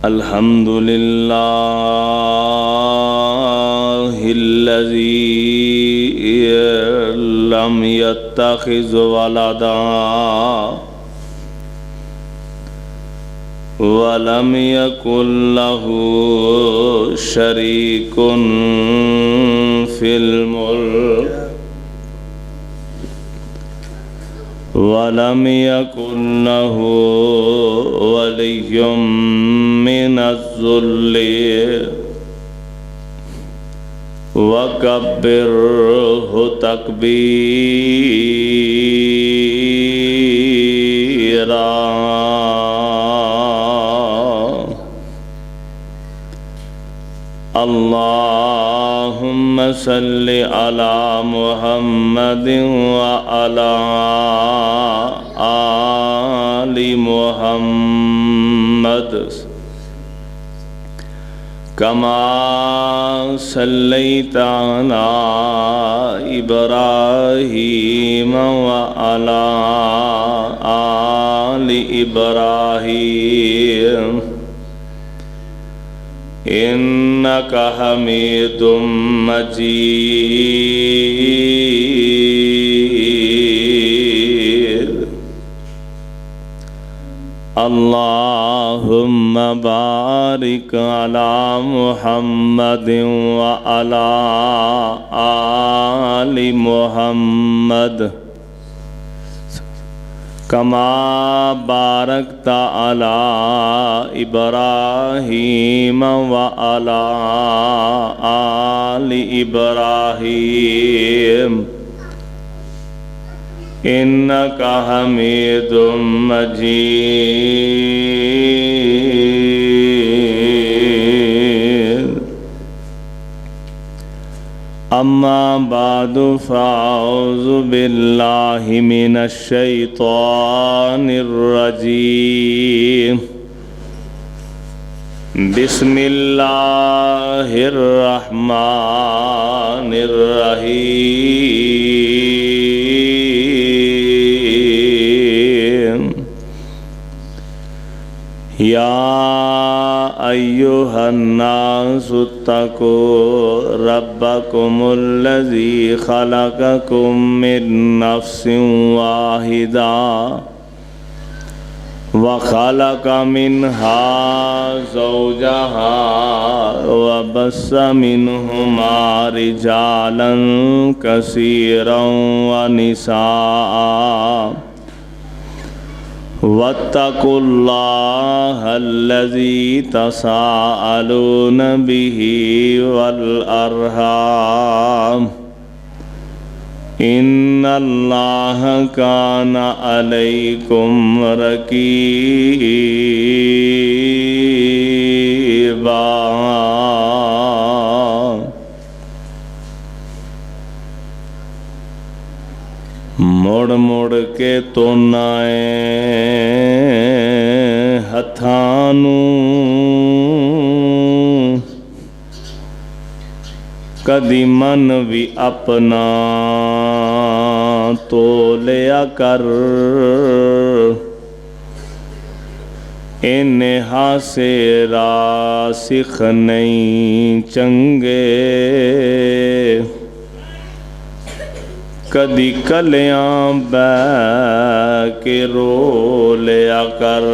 अल्हम्दुलिल्लाहिल्लज़ी lump यत्तखिज़ वलदा वलम यकुल लहू शरीकुन fill मुल्क वलम यकुल लहू वलिय्युम मिनज़्ज़ुल्लि वकब्बिरहु तकबीरा। अल्लाहुम्मा सल्लि अला मुहम्मदिन व अला आलि मुहम्मद कमा सल्लैता अला इब्राहीम व अला आलि इब्राहीम इन्नका हमीदुम मजीद। अल्लाहुम्मा बारिक अला मुहम्मदिन व अला आलि मुहम्मद कमा बारकता अला इब्राहीम व अला आलि इब्राहीम इन्नका हमीदुम मजीद। अम्मा बादु फ़अऊज़ु बिल्लाहि मिनश शैतानिर रजीम। बिस्मिल्लाहिर रहमानिर रहीम। या अय्युहन्नासु तक़ू रब्बकुमुल्लज़ी ख़लक़कुम मिन नफ़्सिन वाहिदा व ख़लक़ मिन्हा ज़ौजहा व बस्स मिन्हुमा रिजालन कसीरन व निसाअ वत्तकुल्लाहल्लज़ी तसाअलून बिही वल अर्हाम इन्नल्लाह काना अलैकुम रकीबा। मुड़ मुड़ के तोनाए हथां नूं कदी मन भी अपना तोलिया कर। इन्हें हासे रासिख नहीं चंगे कदी कलियां बै के रो लिया कर।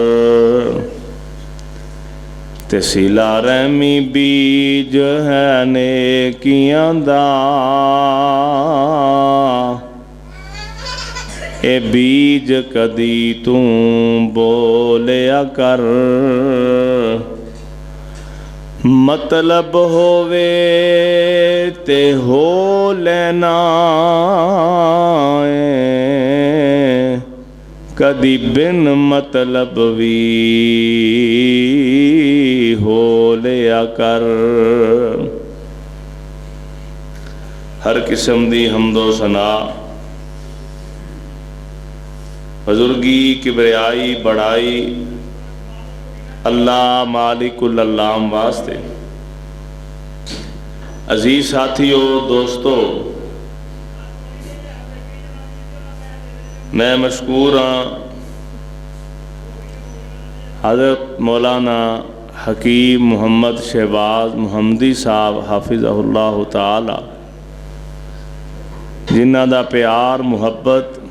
ते सिला रहमी बीज है नेकियां दा ए बीज कदी तू बोलिया कर। मतलब होवे ते हो लेना कदी बिन मतलब भी हो लिया कर। हर किस्म दी हमदो सना बुजुर्गी किबरियाई बड़ाई अल्लाह मालिकुल अल्लाम वास्ते। अजीज साथियों दोस्तों, मैं मशकूर हाँ हज़रत मौलाना हकीम मुहम्मद शहबाज मुहम्मदी साहब हाफिज़हुल्लाह ताला, जिन्हां दा प्यार मुहब्बत,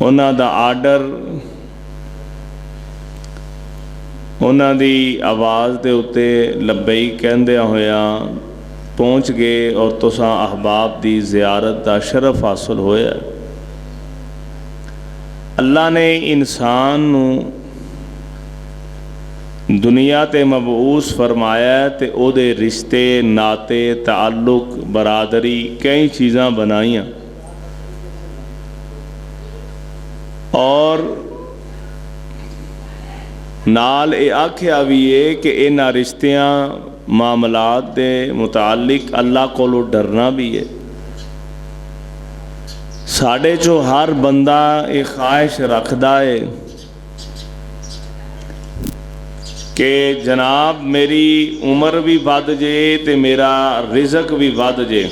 उन्हां दा आर्डर, उन्हां दी आवाज़ दे उत्ते लब्बई कहंदियां होया पहुँच गए और तुसां अहबाब दी ज़ियारत दा शरफ हासिल होया। अल्लाह ने इंसान नू दुनिया ते मबऊस फरमाया ते ओदे रिश्ते नाते ताल्लुक बरादरी कई चीज़ां बनाईयां और नाल ये आख्या भी है कि इन्हां रिश्तियां मामलात दे मुतालिक अल्लाह कोलों डरना भी है। साढ़े चो हर बंदा ये ख्वाहिश रखदा है कि जनाब मेरी उम्र भी वध जे ते मेरा रिज़क भी वध जे।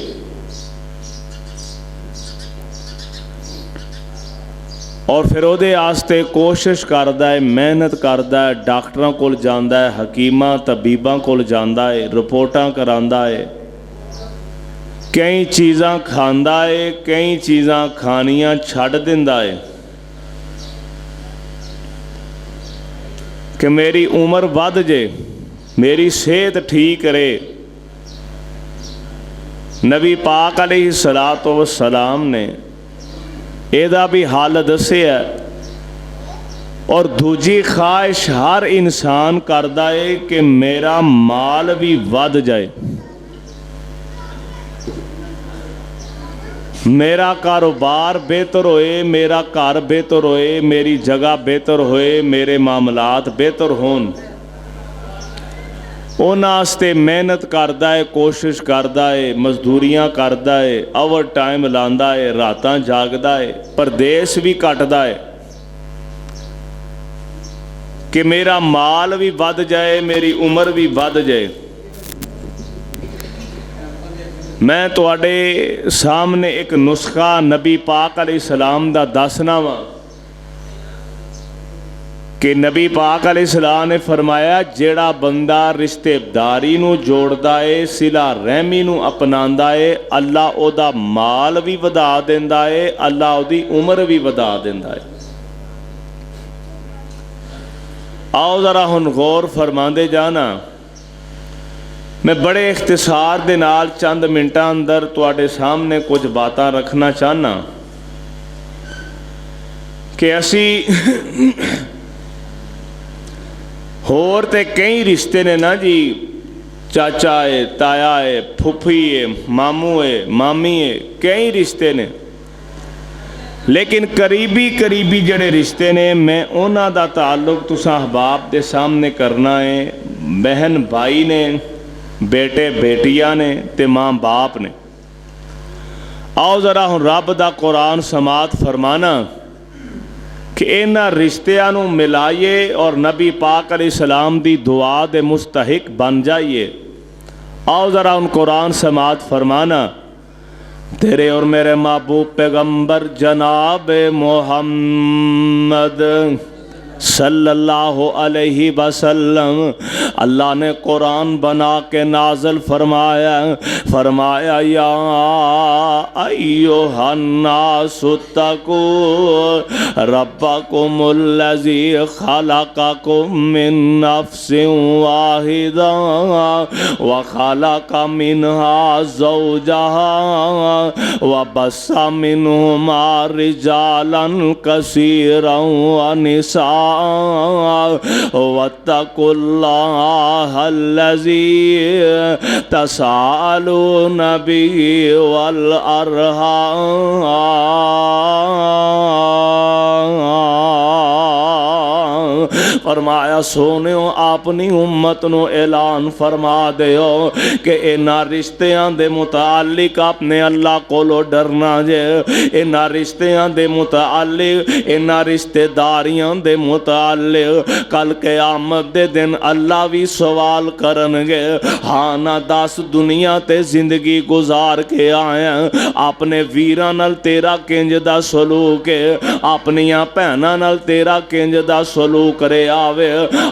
और फिर उहदे आस्ते कोशिश करदा है, मेहनत करदा है, डॉक्टरां कोल जांदा है, हकीमां तबीबां कोल जांदा है, रिपोर्टां करांदा है, कई चीज़ां खांदा है, कई चीज़ां खानियां छड्ड दिंदा है कि मेरी उम्र वध जे, मेरी सेहत ठीक रहे। नबी पाक अलैहिस्सलातु वस्सलाम ने एदा भी हाल दसिया। और दूजी ख्वाहिश हर इंसान करदा है कि मेरा माल भी वध जाए, मेरा कारोबार बेहतर होए, मेरा घर बेहतर होए, मेरी जगह बेहतर होए, मेरे मामलात बेहतर होन। उन्हां मेहनत करदा है, कोशिश करदा है, मजदूरियां करदा है, ओवर टाइम लांदा है, रातां जागदा है, परदेस भी कटदा है कि मेरा माल भी वध जाए, मेरी उम्र भी वध जाए। मैं तुहाडे सामने एक नुस्खा नबी पाक अलैहिस्सलाम दा दसना वा कि नबी पाक अलैहिस्सलाम ने फरमाया जेड़ा बंदा रिश्तेदारी नू जोड़दा है, सिला रहमी नू अपनांदा है, अल्लाह ओदा माल भी वधा देंदा है, अल्लाह ओदी उम्र भी वधा देंदा है। आओ जरा हुण गौर फरमांदे जाना। मैं बड़े इख्तिसार दे नाल चंद मिनटां अंदर तुहाडे सामने कुछ बातां रखना चाहना कि असी होर ते कई रिश्ते ने ना जी, चाचा है, ताया है, फुफी है, मामू है, मामी है, कई रिश्ते ने, लेकिन करीबी जड़े रिश्ते ने मैं उन्हां दा ताल्लुक तुसां अहबाब दे सामने करना है। बहन भाई ने, बेटे बेटियां ने ते माँ बाप ने। आओ जरा हुण रब दा कुरान समात फरमाना कि इन्हां रिश्तियां नूं मिलाइए और नबी पाक अलैहिस्सलाम दी दुआ दे मुस्तहिक बन जाइए। आओ ज़रा उन कुरान समात फरमाना, तेरे और मेरे महबूब पैगंबर जनाब मोहम्मद सल्लल्लाहु अलैहि वसल्लम अल्लाह ने कुरान बना के नाज़िल फरमाया, फरमाया या अय्युहन्नासु तक़ू रब्बकुमुल्लज़ी खलक़कुम मिन नफ्सिन वाहिदा व खलक़ मिन्हा ज़ौजहा व बस्सा मिन्हुमा रिजालन कसीरन व निसा वत्तकुल्लाहल्लज़ी तसाअलून बिही वल अरहाम फरमाया सोनियो अपनी उम्मत नूं ऐलान फरमा दिओ कि इन्हां रिश्तियां दे मुतालिक अपने अल्लाह कोलों डरना जे। इन्हां रिश्तियां दे मुतालिक, इन्हां रिश्तेदारियां दे मुतालिक कल क़यामत दे दिन अल्लाह भी सवाल करनगे। हाँ ना दस दुनिया ते जिंदगी गुजार के आया, अपने वीरां नाल तेरा किंज दा सलूक है, अपनियां भैनां नाल तेरा किंज दा सलूक रहा वे,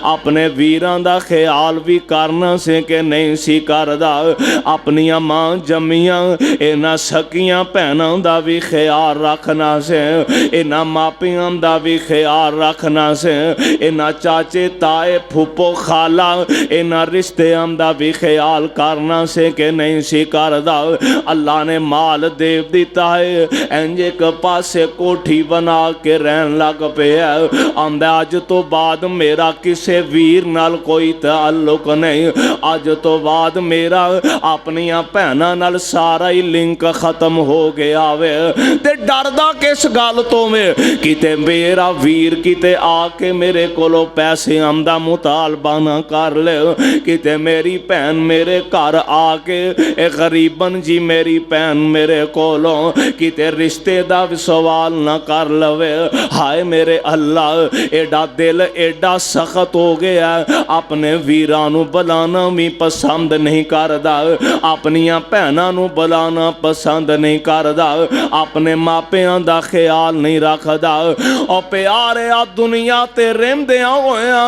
अपने वीरां दा ख्याल भी करना से कि नहीं सी करदा, अपनियां मां जम्मियां इन्हां सकियां भैनां दा भी ख्याल रखना से, इन्हां मापियां दा भी ख्याल रखना से, इन्हां चाचे ताए फूफो खाला इन्हां रिश्तियां दा भी ख्याल करना से कि नहीं सी करदा। अल्लाह ने माल देव दिता है, इंज एक पासे कोठी बना के रहन लग पिया, आंदा अज तो बाद मेरा किसी वीर नाल कोई ताल्लुक नहीं, अज तो बाद मेरा अपनियां भैनां नाल सारा ही लिंक खत्म हो गया वे। ते डरदा किस गल तो वे, किते मेरा वीर किते आके मेरे कोलों पैसे आंदा मुतालबा ना कर ले, किते मेरी भैन मेरे घर आके गरीबन जी मेरी भैन मेरे कोलों किते रिश्ते दा भी सवाल ना कर लवे। हाय मेरे अल्लाह एडा दिल एडा सख्त हो गया, अपने वीरां नूं बुलाना भी पसंद नहीं करदा, अपनियां भैनां नूं बुलाना पसंद नहीं करदा, अपने मापियां दा ख्याल नहीं रखदा। ओ प्यारे आ दुनिया ते रहिंदियां होया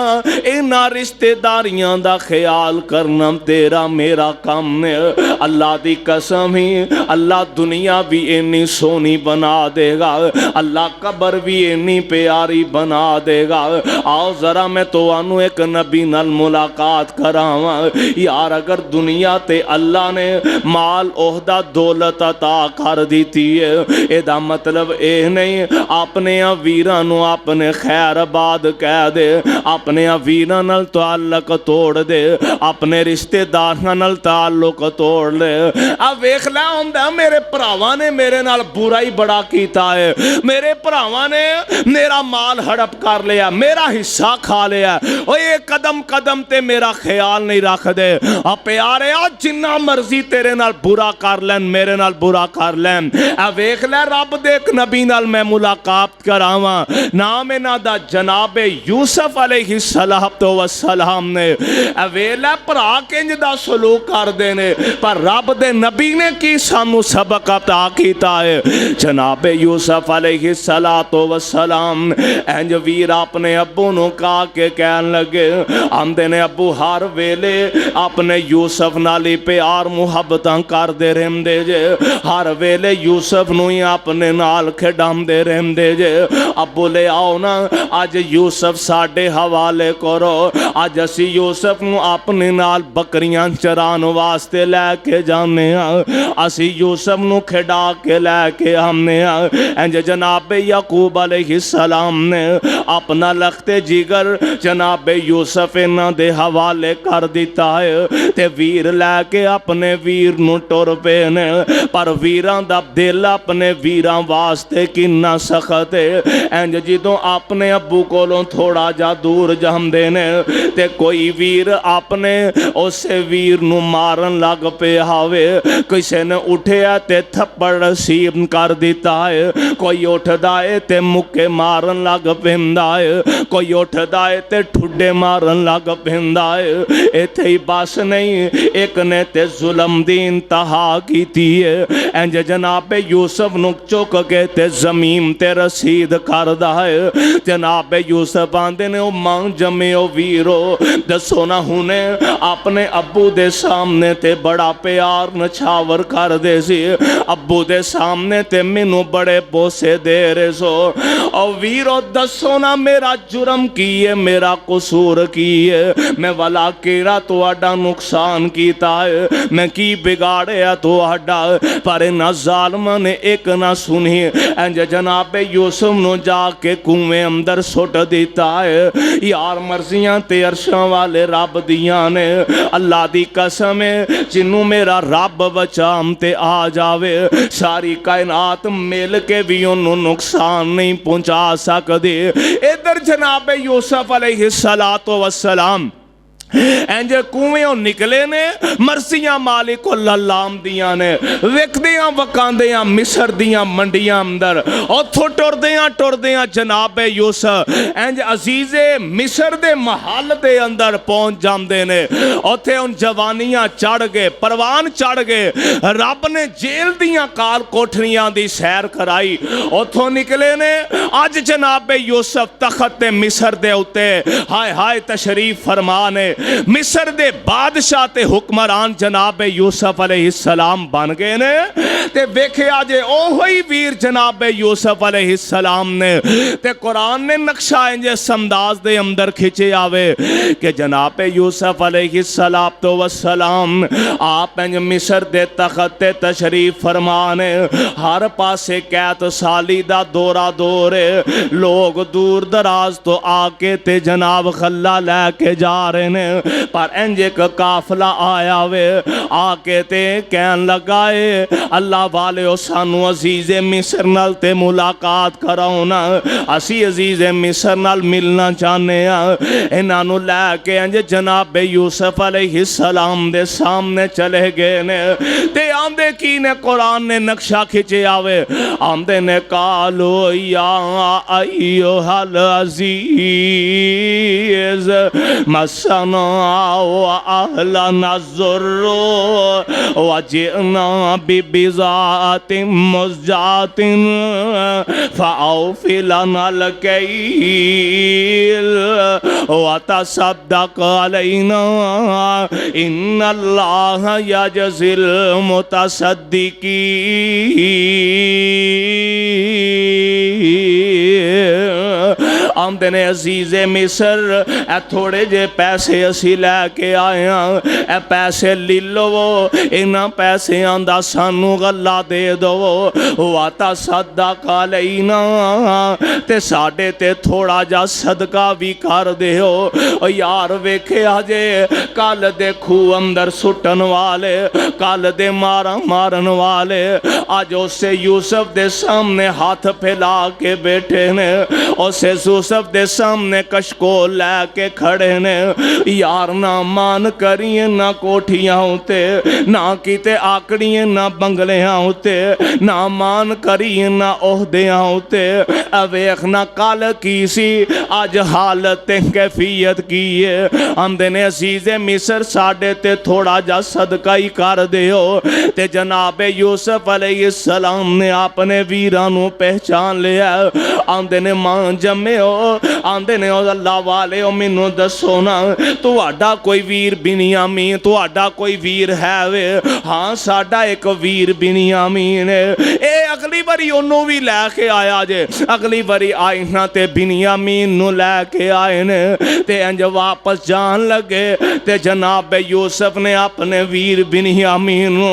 इन्हां रिश्तेदारियां दा ख्याल करना तेरा मेरा काम है। अल्लाह दी कसम ही अल्लाह दुनिया भी इन्नी सोहनी बना देगा, अल्लाह कबर भी इन्नी प्यारी बना देगा। आओ जरा मैं तुहानू एक नबी नाल मुलाकात करावां यार। अगर दुनिया ते अल्लाह ने माल ओहदा दौलत अता कर दी है, एदा मतलब यह नहीं अपने वीरां नू अपने खैरबाद कह दे, अपने वीरां नाल ताल्लुक तोड़ दे, अपने रिश्तेदारां नाल ताल्लुक तोड़ ले। आ वेख लै हुंदा मेरे भरावां ने मेरे नाल बुरा ही बड़ा कीता है, मेरे भरावां ने मेरा माल हड़प कर लिया, मेरा हिस्सा खा लिया, ओ ये कदम कदम ते मेरा ख्याल नहीं रखदे। आ प्यारे आ जिन्ना मर्जी तेरे नाल बुरा कर लैन, मेरे नाल बुरा कर लैन, आ वेख लै रब दे एक नबी नाल मैं मुलाकात करावां, नाम इन्हां दा जनाबे यूसुफ अलैहिस्सलातो वस्सलाम ने। आ वेख लै भरा किंज दा सलूक करदे ने, पर रब दे नबी ने की सानू सबक अता कीता है। जनाबे यूसुफ अलैहिस्सलातो वस्सलाम इंज वीर अपने अब्बू नू कहा के कहन लगे, आंदे ने अब्बू हर वेले अपने यूसुफ नाल ही प्यार मुहब्बतां करदे रहिंदे जे, हर वेले यूसुफ नू ही अपने नाल खिडांदे रहिंदे जे। अब्बू ले आओ ना अज यूसुफ साडे हवाले करो, अज असी यूसुफ नू अपने नाल बकरियां चरान वास्ते लैके जाने, असी यूसुफ नू खिडा के लैके आने। इंज जनाबे याकूब अलैहिस्सलाम ने अपना लखते जिगर जनाबे यूसुफ इन्हां दे हवाले कर दिता है, ते वीर लैके अपने वीर नू टुर पे ने। पर वीरां दा दिल अपने वीरां वास्ते किन्ना सख्त है। इंज जदों अपने अब्बू कोलों थोड़ा जा दूर जांदे ने ते कोई वीर अपने उस वीर नू मारन लग पे हावे, किसी ने उठिया ते थप्पड़ रसीब कर दिता है, कोई उठदा है ते मुक्के मारन लग पैंदा है, कोई उठदा है ते ठुड्डे मारन लग पैंदा है। इत्थे ही बस नहीं, एक ने ते जुल्म दी इंतहा कीती है। इंज जनाबे यूसुफ नू चुक के ते जमीन ते रसीद करदा है। जनाबे यूसुफ आंदे ने ओ मां जमे ओ वीरो, दसो ना हुने अपने अब्बू दे सामने ते बड़ा प्यार नछावर कर दे सी, अब्बू दे सामने ते मैनू बड़े बोसे दे रहे सो। और वीरो दसो ना मेरा जुर्म की है, मेरा कसूर की है, मैं वाला केड़ा तुहाडा नुकसान कीता है, मैं की बिगाड़िया तुहाडा। पर इन्हां जालिमां ने एक ना सुनी, इंज जनाबे यूसुफ नू जाके कुएं अंदर सुट दिता है। यार मर्जियां ते अरशां वाले रब दियां ने, अल्लाह दी कसम है जिन्नू मेरा रब बचाम ते आ जावे, सारी कायनात मिल के भी उन्होंने नुकसान नहीं पहुंचा सकती। इधर जनाब यूसुफ अलैहिस्सलातो वस्सलाम इंज कुएं निकले ने, मर्सियां मालिक ललाम दियां ने, विकदियां वकांदियां मिस्र दियां मंडियां अंदर, उथों टुरदियां जनाब यूसुफ इंज अजीजे मिस्र दे महल दे अंदर पहुंच जाते ने। उत्थे उन जवानियां चढ़ गए, परवान चढ़ गए। रब ने जेल दियां काल कोठरियां दी सैर कराई, उथों निकले ने। अज जनाब यूसुफ तखत ते मिस्र दे उत्ते हाय हाय तशरीफ फरमा ने। मिस्र दे बादशाह ते हुक्मरान जनाब यूसुफ अलैहिस्सलाम बन गए ने। ते वेखिया जे ओही वीर जनाब यूसुफ अलैहिस्सलाम ने ते कुरान ने नक्शा इंजे संदाज दे अंदर खिंचे आवे कि जनाब यूसुफ अलैहिस्सलातो वस्सलाम आप इंज मिस्र दे तख्त ते तशरीफ फरमाने। हर पासे कैद साली दा दौरा दौर, लोग दूर दराज तो आके ते जनाब खल्ला लैके जा रहे ने। पर इंज एक काफला आया वे, आके ते कहन लगाए अल्लाह वाले सानू अजीजे मिस्र नाल ते मुलाकात कराओ ना, असी अजीजे मिस्र नाल मिलना चाहने आ। इन्हां नू लैके इंज जनाब यूसुफ अलैहिस्सलाम दे सामने चले गए ने। ते आंदे की ने, कुरान ने नक्शा खिंचे आवे, आंदे ने कालो या अय्युहल अजीज मसना अहलना ज़ुर्र वजिअना बिबिज़ातिन मुज़जातिन फ़अौफ़ि लनल कैल वतसद्दक़ अलैना इन्नल्लाह यजज़िल मुतसद्दिक़ीन। आमदे ने अजीज़े मिस्र ए थोड़े जे पैसे असी लैके आए हाँ, ए पैसे ले लवो, इन्हां पैसियां दा सानू गल्ला दे दो। वाता सदका अलैना, ते साडे ते थोड़ा जा सदका भी कर दिओ। यार वेखिया जे कल दे खूह अंदर सुटन वाले, कल दे मारन वाले अज उसे यूसुफ दे सामने हाथ फैला के बैठे ने, उसे यूसुफ दे सामने कशकोल लैके खड़े ने। यार ना मान करिए ना कोठियां उते, ना किते आकड़िए ना बंगलियां उते, ना मान करिए ना ओहदियां उते। वेख ना कल की सी अज हालत कैफियत की है। आंदे ने अजीज़े मिस्र साडे ते थोड़ा जा सदका ही कर दिओ। ते जनाब यूसुफ अलैहिस्सलाम ने अपने वीरां नू पहचान लिया। आंदे ने मां जम्मिओ, आंदे ने अल्लाह वाले मैनू दसो ना तुहाडा कोई वीर बिनियामीन, तुहाडा कोई वीर है वे? हाँ साडा एक वीर बिनियामीन है। ए अगली बारी ओनू भी लैके आया जे, अगली बारी आई ना ते बिनियामीन नू लैके आए ने। ते इंज वापस जान लगे ते जनाब यूसुफ ने अपने वीर बिनियामीन नू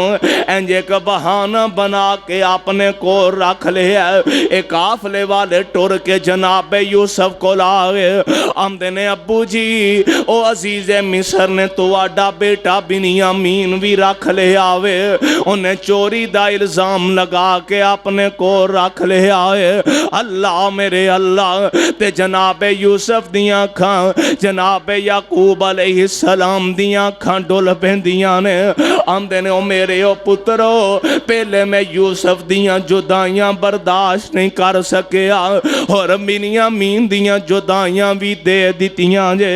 इंज एक बहाना बना के अपने को रख लिया। एक काफले वाले टुर के जनाब यूसुफ को आ गए। आमदे ने अब्बू जी ओ अजीज़े मिस्र ने तुहाडा बेटा बिनियामीन भी रख लिया वे, उन्हें चोरी दा इल्जाम लगा के अपने को रख लिया है। अल्लाह मेरे अल्लाह। ते जनाब यूसुफ दियां अखां, जनाब याकूब अलैहिस्सलाम दियां अखां डुल पैंदियां ने। आंदे ने ओ मेरे ओ पुत्रो, पहले मैं यूसुफ दियां जुदाइयां बर्दाश्त नहीं कर सकिया और बिनियामीन दियां जुदाइयां भी दे दित्तियां जे।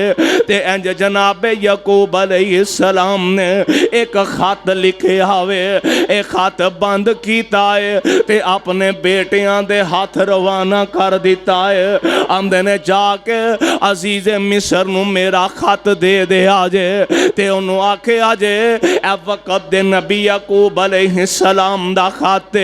ते इंज जनाब याकूब अलैहिस्सलाम ने एक खत लिखिया वे, एक खत बंद किया है ते अपने बेटियां दे हाथ रवाना कर दिता है। आंदे ने जाके अजीज़े मिस्र नू मेरा खत दे दिया जे। ते उन्होंने आखिया जे ए वक़्त दे नबी याकूब अलैहिस्सलाम दा खत,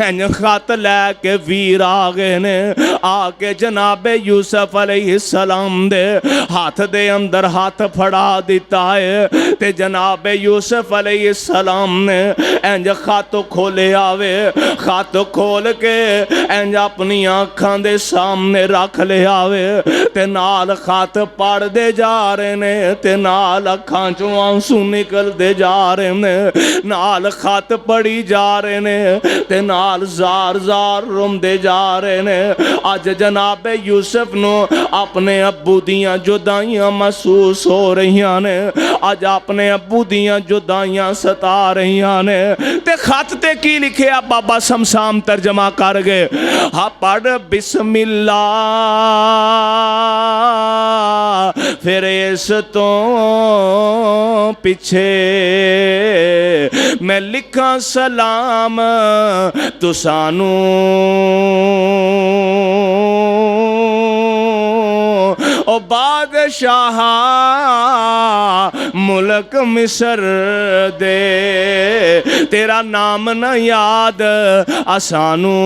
इंज खत लैके वीर आ गए ने। आके जनाब यूसुफ अलैहिस्सलाम दे हाथ दे अंदर हाथ फड़ा दिता है ते जनाब यूसुफ अलैहिस्सलाम ने इंज खत खोले आवे, खत खोल के इंज अपनी अखां दे सामने रख ले आवे ते नाल खत पढ़दे जा रहे ने ते नाल अखां चों आंसू निकलदे जा रहे ने, नाल खत पढ़ी जा रहे ने ते नाल जार जार रोंदे जा रहे ने। अज जनाब यूसुफ नू अपने अब्बू दियां जुदाइयां महसूस हो रही ने, अज अपने अब्बू दियां जुदाइयां सता रही ने। ते खत ते की लिखिया बाबा समसाम तर्जमा कर गए, हा पढ़ बिस्मिल्लाह फिर इस तो पिछे मैं लिखा सलाम तो सानू ओ बादशाह मुल्क मिस्र दे, तेरा नाम न याद आसानू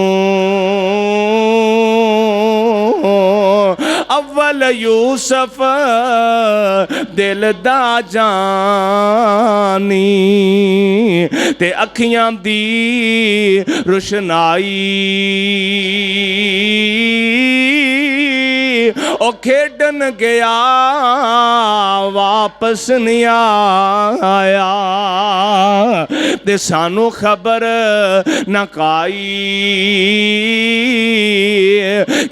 अव्वल यूसुफ दिल दा जानी ते अखियां दी रुशनाई ओ खेडन गया वापस नहीं आया ते सानू खबर न काई,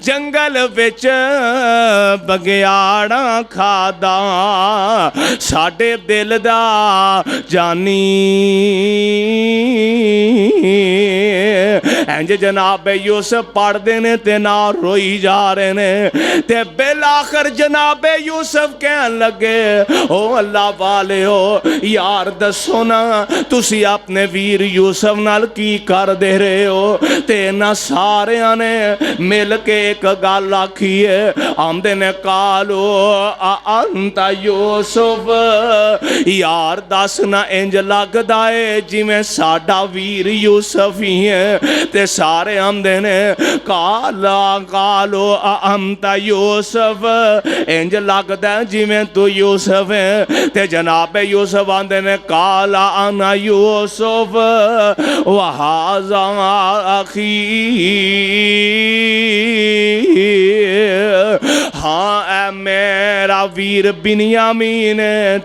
जंगल विच बगियाड़ा खादा साडे दिल दा जानी। इंज जनाब यूसुफ पढ़ते ने ते ना रोई जा रहे ने ते बिल आखिर जनाब यूसुफ कहन लगे, ओ अल्लाह वाले हो यार दसो ना तुसी अपने वीर यूसुफ नाल की कर दे रहे हो। ते ना सारियां ने मिल के एक गल आखी है, आंदे ने कालो अंता यूसुफ, यार दस ना इंज लगदा है जिवें साडा वीर यूसुफ ही है। ते सारे आंदे ने काला कालो अंता यूसुफ, इंज लगदा जिवें तू यूसुफ है। ते जनाब यूसुफ आंदे ने काला अना यूसुफ वहाज़ा अखी, हाँ ऐ मेरा वीर बिन्यामीन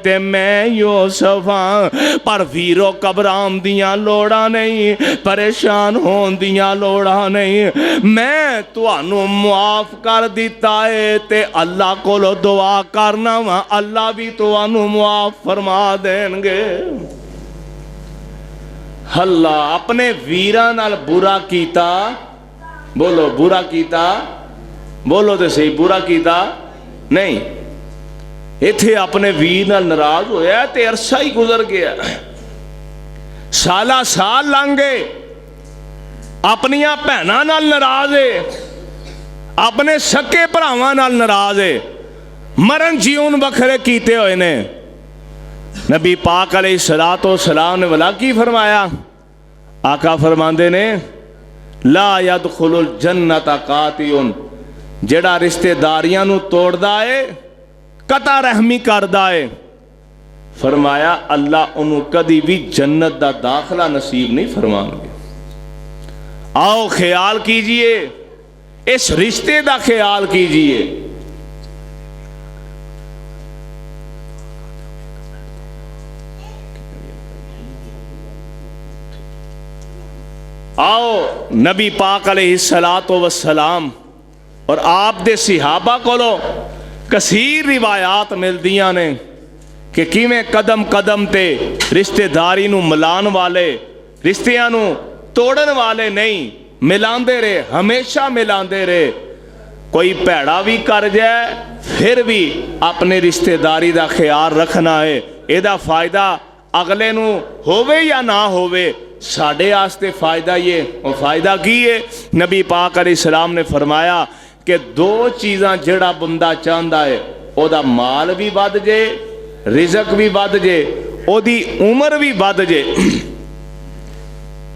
ते मैं यूसुफ हाँ, पर वीरो घबरान दियां लोड़ा नहीं, परेशान होन दियां लोड़ा नहीं, मैं तुहानू मुआफ कर दिता है ते अल्लाह कोलो दुआ करना वा, अल्लाह भी तुहानू मुआफ फरमा देंगे। हल्ला अपने वीरां नाल बुरा कीता, बोलो बुरा कीता, बोलो तो सही बुरा कीता नहीं, इथे अपने वीर नाल नाराज होया ते अरसा ही गुजर गया, साला साल लंघ गए, अपनियां भैनां नाल नाराज है, अपने सके भरावां नाल नाराज है, मरण जीवन वखरे कीते हुए ने। नबी पाक अलैहिस्सलातो सलाम ने भला की फरमाया, आका फरमांदे ने ला यदखुलुल जन्नता कातियुन, जेड़ा रिश्तेदारियां नू तोड़दा है कता रहमी करदा है, फरमाया अल्लाह उन्हों कदी भी जन्नत दा दाखला नसीब नहीं फरमाएंगे। आओ ख्याल कीजिए, इस रिश्ते का ख्याल कीजिए। आओ नबी पाक अलैहिस्सलातो वस्सलाम और आप दे सिहाबा कोलो कसीर रिवायात मिलदियां ने कि किवें कदम कदम ते रिश्तेदारी नू मिलान वाले, रिश्तियां नू तोड़न वाले नहीं, मिलांदे रहे, हमेशा मिलांदे रहे। कोई भैड़ा भी कर जाए फिर भी अपने रिश्तेदारी का ख्याल रखना है, एदा फायदा अगले नू होवे या ना होवे, साडे आस्ते फायदा ये। और फायदा की है? नबी पाक अलैहिस्सलाम ने फरमाया कि दो चीज़ां जेड़ा बंदा चाहता है, ओदा माल भी वध जे, रिजक भी वध जे, ओदी उम्र भी वध जे।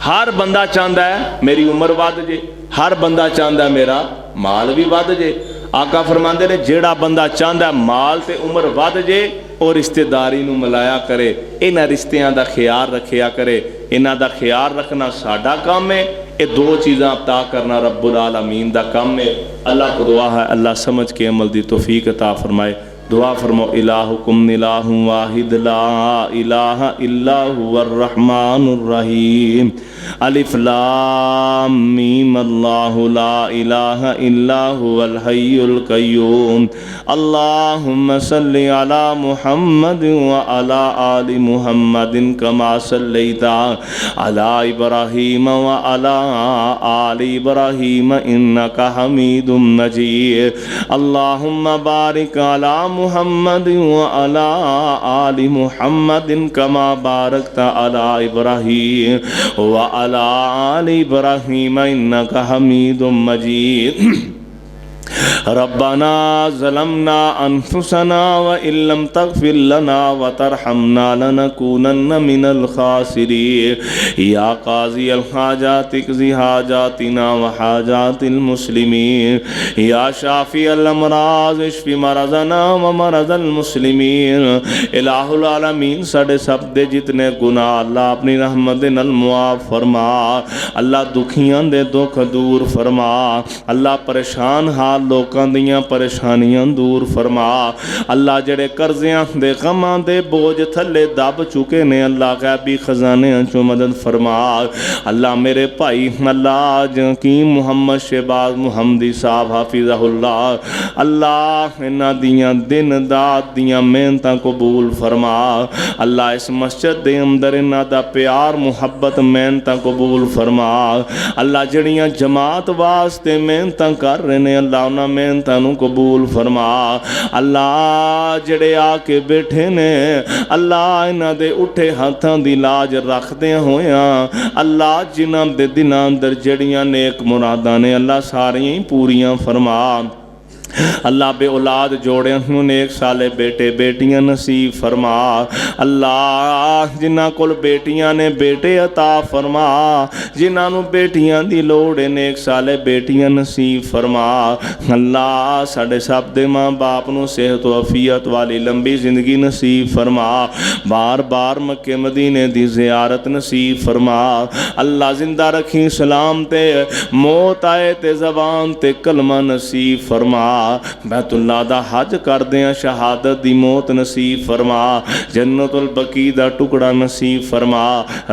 हर बंदा चाहता है मेरी उम्र वध जे, हर बंदा चाहता है मेरा माल भी वध जे। आका फरमाते ने जेड़ा बंदा चाहता माल ते उम्र वध जे और रिश्तेदारी नूं मिलाया करे, इन्हां रिश्तियां दा ख्याल रखिया करे। इन्हां दा ख्याल रखना साडा काम है, ये दो चीज़ां अता करना रब्बुल आलमीन दा काम है। अल्लाह को दुआ है अल्लाह समझ के अमल दी तौफीक अता फरमाए। दुआ फरमाओ, इलाहुकुम इलाहुं वाहिद ला इलाहा इल्ला हुवर रहमानुर रहीम। अलिफ लाम मीम अल्लाहु ला इलाहा इल्ला हुवल हय्युल कय्यूम। अल्लाहुम्मा सल्लि अला मुहम्मद व अला आलि मुहम्मदिन कमा सल्लैता अला इब्राहीम व अला आलि इब्राहीम इन्नका हमीदुम मजीद। अल्लाहुम्मा बारिक अला मुहम्मद व अला आलि मुहम्मदिन कमा बारकता अला इब्राहीम व अला आलि इब्राहीम इन्नका हमीदुम मजीद। रब्बना ज़लमना अनफुसना व इल्लम तग़फिर लना व तरहमना लनकूनन्न मिनल खासिरीन। या क़ाज़ियल हाजात इक़ज़ी हाजातिना व हाजातिल मुस्लिमीन। या शाफ़िअल अमराज़ इश्फ़ि मरज़ना व मरज़ल मुस्लिमीन। इलाहुल आलमीन साडे सब दे जितने गुनाह अल्लाह अपनी रहमत दे नाल मुआफ़ फरमा। अल्लाह दुखियां दे दुख दूर फरमा। अल्लाह परेशान हाल लोकां दियां परेशानियां दूर फरमा। अल्लाह जड़े कर्जियां दे गमां दे बोझ थले दब चुके ने अल्लाह गैबी खजानियां चो मदद फरमा। अल्लाह मेरे भाई अल्लाह हकीम मुहम्मद शहबाज मुहम्मदी साहब हाफिज़हुल्लाह, अल्लाह इन्हां दियां दिन रात दियां मेहनतां कबूल फरमा। अल्लाह इस मस्जिद दे अंदर इन्हां दा प्यार मुहब्बत मेहनतां कबूल फरमा। अल्लाह जड़ियां जमात वास्ते मेहनतां कर रहे ने अल्लाह उन्हां मेहनतां नूं कबूल फरमा। अल्लाह जड़े आके बैठे ने अल्लाह इन्हां दे उठे हाथां दी लाज रखदे होया अल्लाह जिन्हां दे दिनां अंदर जड़ियां नेक मुरादां ने अल्लाह सारियां ही पूरियां फरमा। अल्लाह बे औलाद जोड़े नूं नेक साले बेटे बेटियां नसीब फरमा। अल्लाह जिन्हां कोल बेटियां ने बेटे अता फरमा, जिन्हां नूं बेटियां दी लोड़ है नेक साले बेटियां नसीब फरमा। अल्लाह साडे सब दे माँ बाप नूं सेहत अफियत वाली लंबी जिंदगी नसीब फरमा। बार बार मक्के मदीने दी ज़ियारत नसीब फरमा। अल्लाह जिंदा रखी सलाम ते मौत आए ते ज़बान ते कलमा नसीब फरमा। बैतुल्ला दा हज करदे शहादत दी मौत नसीब फरमा। जन्नतुल बकी दा टुकड़ा नसीब फरमा।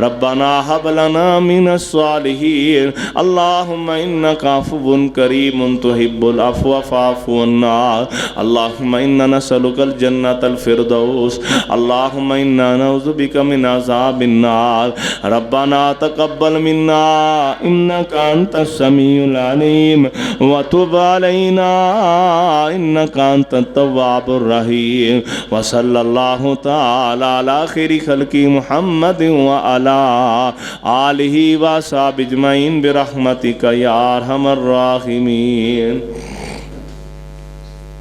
रब्बना हब लना मिनस सालिहीन। अल्लाहुम्मा इन्नका अफ़ुव्वुन करीमुन तुहिब्बुल अफ़्व फ़अफ़ु अन्ना। अल्लाहुम्मा इन्ना नसअलुकल जन्नतल फ़िरदौस। अल्लाहुम्मा इन्ना नऊज़ु बिका मिन अज़ाबिन नार। रब्बना तक़ब्बल मिन्ना इन्नका अंतस समीउल अलीम व तुब अलैना इन्नका अंतत तव्वाबुर रहीम। व सल्लल्लाहु तआला अला खैरि खल्क़ि मुहम्मद व अला आलिहि व अस्हाबिहि अजमईन बिरहमतिका या अरहमर राहिमीन।